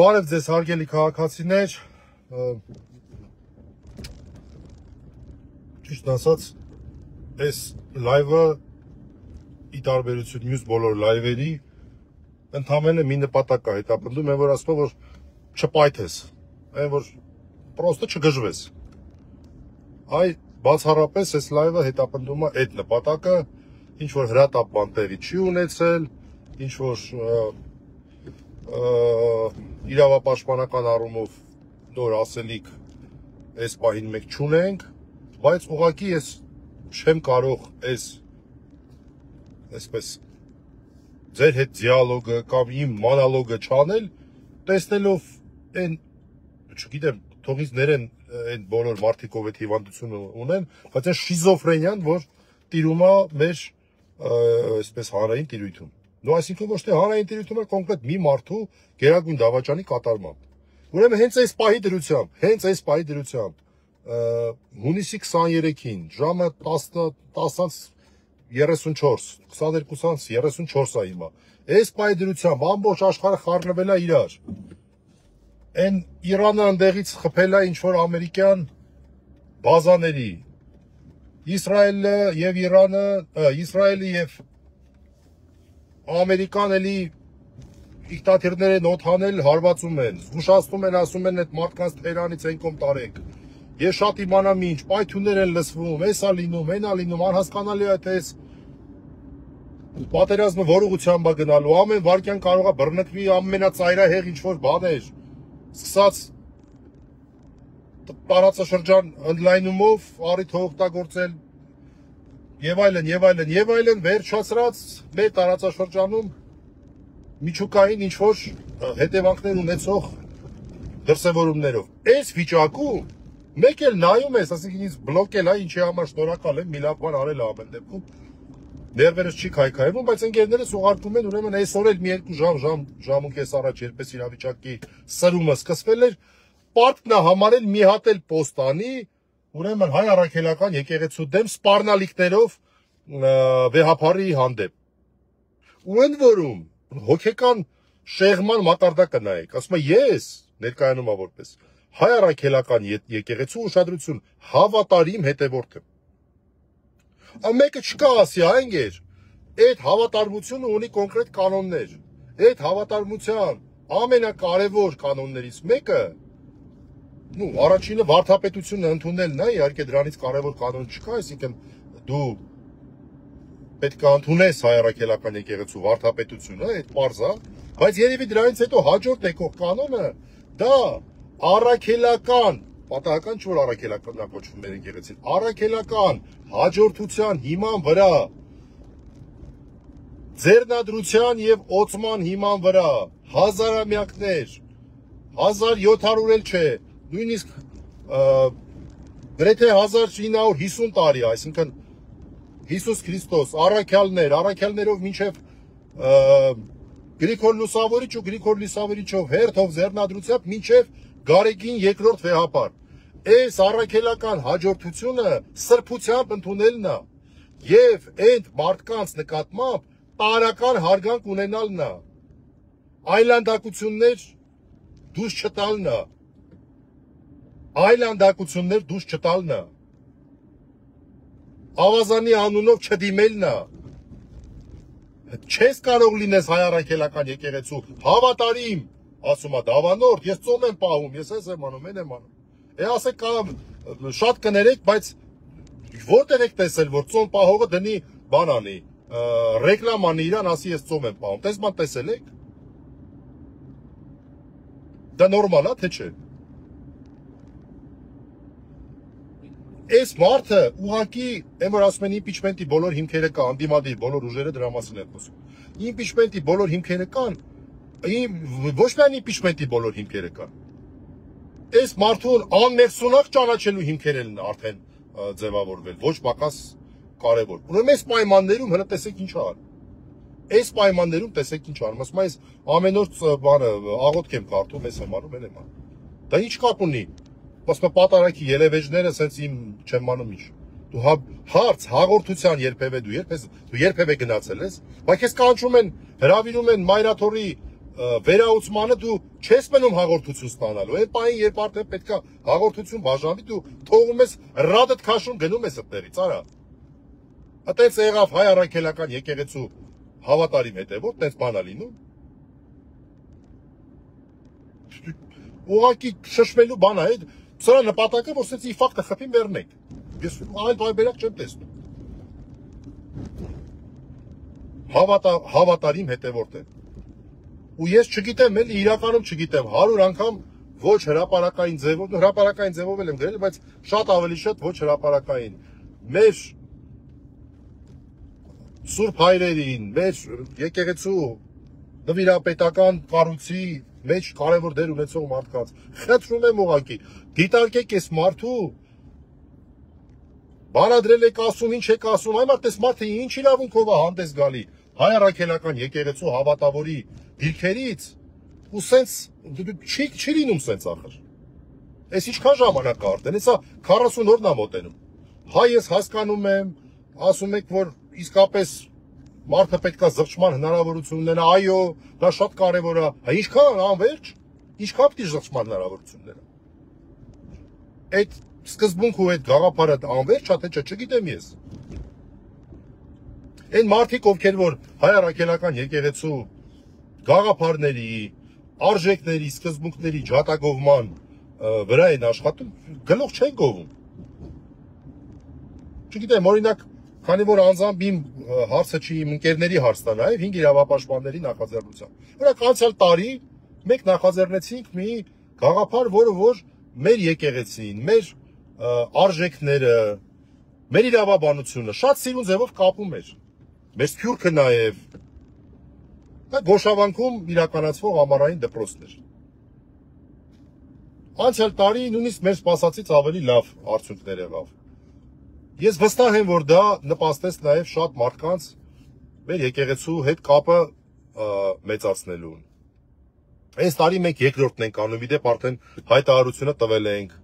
Բարև ձեզ հարգելի քաղաքացիներ, ճիշտ ասած, այս լայվը ի տարբերություն մյուս բոլոր լայվերի ընդամենը մի նպատակ է հետապնդում, այն որ ասում որ չպայթես, այն որ պրոստը չգժվես։ Այ բացառապես այս լայվը հետապնդում է այդ նպատակը, ինչ որ հրատապ բան տեղի չի ունեցել, ինչ որ իրավապաշտպանական առումով նոր ասելիք այս պահին մենք չունենք, բայց ուղղակի ես չեմ կարող այսպես ձեր հետ դիալոգը կամ իմ մոնոլոգը չանել, տեսնելով այն, չգիտեմ, թող ինձ ներեն այն բոլոր մարդիկ ով այդ հիվանդությունը ունեն, բայց այն շիզոֆրենիան, որ տիրում է մեր այսպես հանրային տիրույթում։ Նո, այսինքն ոչ թե հանրային տիրույթում է կոնկրետ մի մարդու գերագույն դավաճանի կատարմամբ։ Ուրեմն հենց այս պահի դրությամբ, հունիսի 23-ին ժամը 10:34, 22:34 է հիմա։ Այս պահի դրությամբ ամբողջ աշխարհը խառնվել է իրար։ Այն Իրանը ընդեղից խփել է ինչ որ ամերիկյան բազաների։ Իսրայելը եւ Իրանը, Իսրայելը եւ Ամերիկան էլի դիկտատորներ են օթանել, հարվածում են, զգուշացնում են, ասում են այդ մարդկանց Թեհրանից են կողմ տարեք։ Ես շատ իմանամ ինչ, պայթյուններ են լսվում, էսա լինում, այնա լինում, անհասկանալի է թե այս պատերազմը որ ուղղությամբ է գնալու, ամեն վարքյան կարող է բռնկվի ամենածայրահեղ ինչ որ բաներ, սկսած տարածաշրջան ընդլայնումով առիթ օգտագործել եւ այլն, վերջացրած մեր տարածաշրջանում միջուկային ինչ որ հետևանքներ ունեցող դրսևորումներով։ Այս վիճակում մեկ էլ նայում ես, ասենք ինձ բլոկել է, ինչի համար շնորհակալ եմ, մի լավ բան արել է ամեն դեպքում։ Ներվերս չի քայքայվում, բայց ընկերներս ուղարկում են, ուրեմն այսօր էլ մի 2 ժամ ու կես առաջ երբես իրավիճակի սրումը սկսվել էր, պարտքն է համարել մի հատ էլ պոստանի, ուրեմն հայ առաքելական եկեղեցու դեմ սպառնալիքներով վեհապարի հանդեպ։ Ու ընդ որում հոգեկան շեղման մակարդակը նայեք, ասում է ես ներկայանում եմ որպես հայ առաքելական եկեղեցու ուշադրություն հավատարիմ հետևորդ եմ։ Մեկը չկա ասի, այնգեր, այդ հավատարմությունը ունի կոնկրետ կանոններ, այդ հավատարմության ամենակարևոր կանոններից մեկը, առաջինը վարդապետությունը ընդունելն է, իհարկե դրանից կարևոր կանոն չկա, այսինքն դու պետք է ընդունես հայ առաքելական եկեղեցու վարդապետությունը, այդ պարզ է, բայց երևի դրանից հետո հաջորդ եկող կանոնը դա առաքելական, պատահական չէ որ առաքելական նա կոչվում մեր եկեղեցին, առաքելական հաջորդության հիման վրա, ձեռնադրության եւ օծման հիման վրա, հազարամյակներ, 1700 էլ չէ, նույնիսկ գրեթե 1950 տարի, այսինքն Հիսուս Քրիստոս, առաքյալներով մինչև Գրիգոր Լուսավորիչ ու Գրիգոր Լուսավորիչով հերթով ձեռնադրությամբ մինչև Գարեգին երկրորդ վեհապար։ Այս առաքելական հաջորդությունը սրբությամբ ընդունելն է եւ այդ մարդկանց նկատմամբ տարական հարգանք ունենալն է։ Այլանդակություններ դուրս չտալն է։ Ավազանի անունով չդիմելն է։ Չես կարող լինես հայ առաքելական եկեղեցու հավատարիմ, ասում է դավանորդ, ես ծոմ եմ պահում, ես ես եմ անում, այն եմ անում։ Ասեք շատ կներեք, բայց որտեղ եք տեսել, որ ծոմ պահողը դնի բան անի, ռեկլամ անի իրան, ասի ես ծոմ եմ պահում։ Տես բան տեսել եք։ Դա նորմալ է, թե չէ։ Այս մարդը ուղղակի, այն որ ասում են իմպիչմենտի բոլոր հիմքերը կա, անդիմադիր բոլոր ուժերը դրա մասին են խոսում։ Իմպիչմենտի բոլոր հիմքերը կան, ոչ միայն իմպիչմենտի բոլոր հիմքերը կան։ Այս մարդուն անմեղսունակ ճանաչելու հիմքեր են արդեն ձևավորվել, ոչ պակաս կարևոր։ Ուրեմն այս պայմաններում հələ տեսեք ինչ ան։ Այս պայմաններում տեսեք ինչ անում, ասում ես ամեն օր բանը աղոթք եմ կարդում, ես եմ անում, եմ անում։ Դա ինչ կապ ունի։ Ասում եմ պատարակի ելևեջները սենց իմ չեմ անում ինչ։ Դու հարց հաղորդության երբևէ դու երբևէ գնացել ես, բայց քեզ կանչում են, հրավիրում են Մայրաթորի վերահսկողությանը դու չես մնում հաղորդություն ստանալու։ Այդ պահին երբ արդեն պետքա հաղորդություն բաժանվի, դու թողում ես ռադդ քաշում գնում ես այդտեղից, արա։ Այդպես եղավ հայ առաքելական եկեղեցու հավատարիմ հետևորդ, այդպես բան է լինում։ Ուղղակի շշմելու բան է, սրա նպատակը որ սենց իֆակտը խփի մեռնենք։ Ես այլ բարբերակ չեմ տեսնում։ Հավատարիմ հետևորդ է։ Ու ես չգիտեմ, էլի իրականում չգիտեմ, 100 անգամ ոչ հրապարակային ձևով, հրապարակային ձևով էլ եմ գրել, բայց շատ ավելի շատ ոչ հրապարակային։ Մեր Սուրբ հայրերին, մեր եկեղեցու նվիրապետական կառույցի մեջ կարևոր դեր ունեցող մարդկանց խնդրում եմ ուղղակի, դիտարկեք այս մարդու բանադրել եք ասում, ինչ եք ասում, այ մարդ այս մարդը ինչ իրավունքով է հանդես գալի հայ առաքելական եկեղեցու հավատավորի դիրքերից ու սենց չի լինում սենց ախր։ Այս ինչքան ժամանակ արդեն, հեսա 40 օրն է մոտենում։ Հայ ես հասկանում եմ, ասում եք, որ իսկապես մարդը պետք է զղջման հնարավորություն ունենա, այո, դա շատ կարևոր է։ Ինչքան անվերջ, ինչքան պիտի զղջման հնարավորությունները։ Այդ սկզբունքը ու այդ գաղափարը անվերջ է, թե չգիտեմ ես։ Այն մարդիկ, ովքեր որ հայ առաքելական եկեղեցու գաղափարների, արժեքների, սկզբունքների ջատագովման վրա են աշխատում, գլուխ չեն գովում։ Չգիտեմ, օրինակ, քանի որ անձամբ իմ հարցը չի իմ ընկերների հարցն է, նաև 5 իրավապաշտպանների նախաձեռնությամբ։ Օրինակ անցյալ տարի մենք նախաձեռնեցինք մի գաղափար, որը որ մեր եկեղեցին, մեր արժեքները, մեր իրավաբանությունը շատ սիրուն ձևով կապում էր։ Մեր սփյուռքը նաև Գոշավանքում իրականացվող ամառային դպրոցներ։ Անցյալ տարի նույնիսկ մեր սպասածից ավելի լավ արդյունքներ եղավ։ Ես վստահ եմ, որ դա նպաստեց նաև շատ մարդկանց մեր եկեղեցու հետ կապը մեծացնելուն։ Այս տարի մենք երկրորդն ենք անում, իդեպ արդեն հայտարարությունը տվել ենք։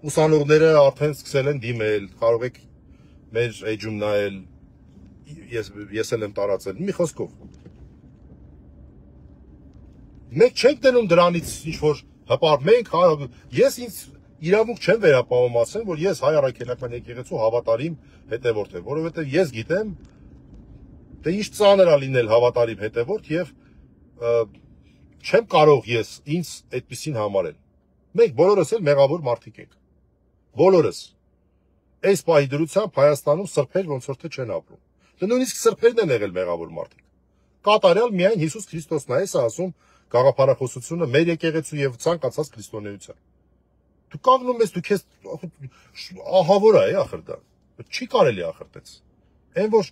Ուսանողները արդեն սկսել են դիմել, կարող եք մեր էջում նայել, ես էլ եմ տարածել, մի խոսքով։ Մենք չենք դնում դրանից ինչ-որ հպարտ, ես ինձ իրավունք չեմ վերապահում ասեմ, որ ես հայ առաքելական եկեղեցու հավատարիմ հետևորդ եմ, որովհետև ես գիտեմ, թե ինչ ծանր է լինել հավատարիմ հետևորդ եւ չեմ կարող ես ինձ այդպեսին համարել։ Մենք բոլորս էլ մեղավոր մարդիկ ենք։ Բոլորս։ Այս պահի դրությամբ Հայաստանում սրբեր ոնց որ թե չեն ապրում։ Դե նույնիսկ սրբերն են եղել մեղավոր մարդիկ։ Կատարյալ միայն Հիսուս Քրիստոսն է ասում գաղափարախոսությունը մեր եկեղեցու եւ ցանկացած քրիստոնեության։ Դու կանգնում ես, դու քեզ ահավոր է, ախր դա։ Չի կարելի ախրտեց։ Այն որ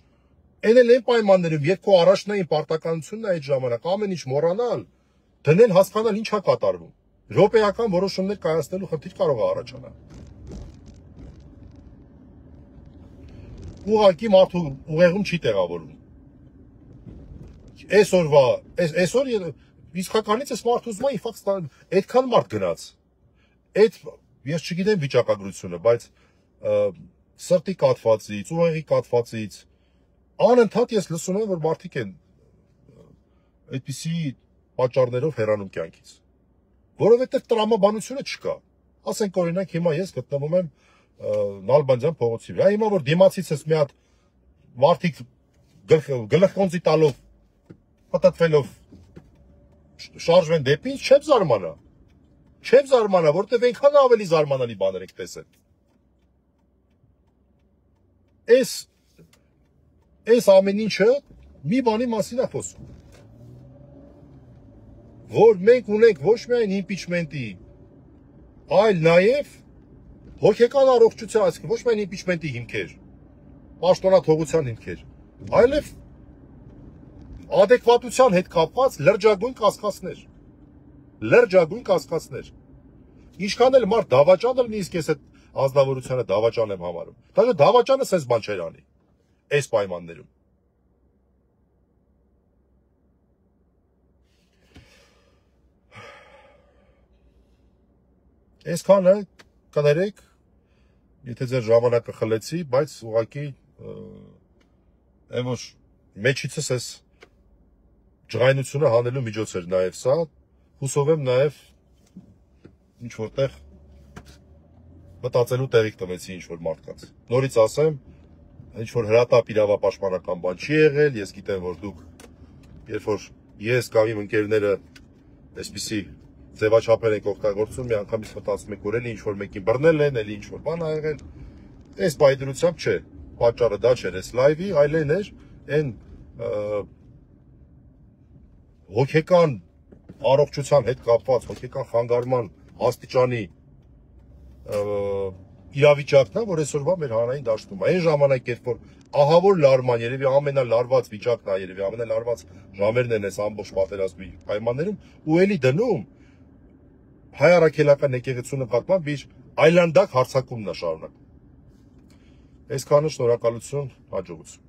այն էլ այն պայմաններում, երբ քո առաջնային պարտականությունն է այդ ժամանակ ամեն ինչ մոռանալ, դնել հասկանալ ինչ է կատարվում։ Ռոպեական որոշումներ կայացնելու խնդիր կարող է առաջանալ։ Ուղղակի մարդու ուղեղում չի տեղավորվում։ Այսօր իսկականից այս մարդու ուզում է իֆակտ այդքան մարդ գնաց։ Այդ ես չգիտեմ վիճակագրությունը, բայց սրտի կաթվածից, ուղեղի կաթվածից անընդհատ ես լսում եմ, որ մարդիկ են այդպիսի պատճառներով հեռանում կյանքից։ Որովհետև տրամաբանությունը չկա։ Ասենք օրինակ հիմա ես գտնվում եմ Նալբանդյան փողոցի վրա։ Հիմա որ դիմացիցս մի հատ մարդիկ գլխոնցի տալով պատտվելով շարժվեն դեպի ինձ, չեմ զարմանա։ Չեմ զարմանա, որտեղ այնքան ավելի զարմանալի բաներ եք տեսել։ Այս ամեն ինչը մի բանի մասին է խոսում։ Որ մենք ունենք ոչ միայն իմպիչմենտի, այլ նաև հոգեկան առողջության, այսինքն ոչ միայն իմպիչմենտի հիմքեր, պաշտոնաթողության հիմքեր, այլև adekvatության հետ կապված լրջագույն կասկածներ։ Լրջագույն կասկածներ։ Ինչքան էլ մարդ դավաճան լինի, իսկ ես այդ ազնվորությանը դավաճան եմ համարում։ Դա դավաճանը sense բան չեր անի։ Այս պայմաններում։ Այսքանը կներեք, եթե ձեր ժամանակը խլեցի, բայց ուղղակի այն որ մեջիցս էս ջղայնությունը հանելու միջոց էր նաև սա, հուսով եմ նաև ինչ որտեղ մտածելու տեղիք տվեցի ինչ որ մարդկանց։ Նորից ասեմ, ինչ որ հրատապ իրավապաշտպանական բան չի եղել, ես գիտեմ, որ դուք երբ որ ես կամ իմ ընկերները այսպիսի ձևաչափեր եք օգտագործում, մի անգամից մտածում եք, որ էլի ինչ որ մեկին բռնել են, էլի ինչ որ բան ա եղել, այս բայդրությամբ չէ, պատճառը դա չէր, այս լայվի, այլ այն էր, այն հոգեկան առողջության հետ կապված, հոգեկան խանգարման աստիճանի իրավիճակն է, որ այսօրվա մեր հանրային դաշտում է։ Այն ժամանակ, երբ որ ահավոր լարման, երևի ամենալարված վիճակն է, երևի ամենալարված ժամերն են այս ամբողջ պատերազմի պայմաններում, ու էլի դնում հայ առաքելական եկեղեցու նկատմամբ իր այլանդակ հարձակումն է շարունակում։ Այսքանը, շնորհակալություն, հաջողություն։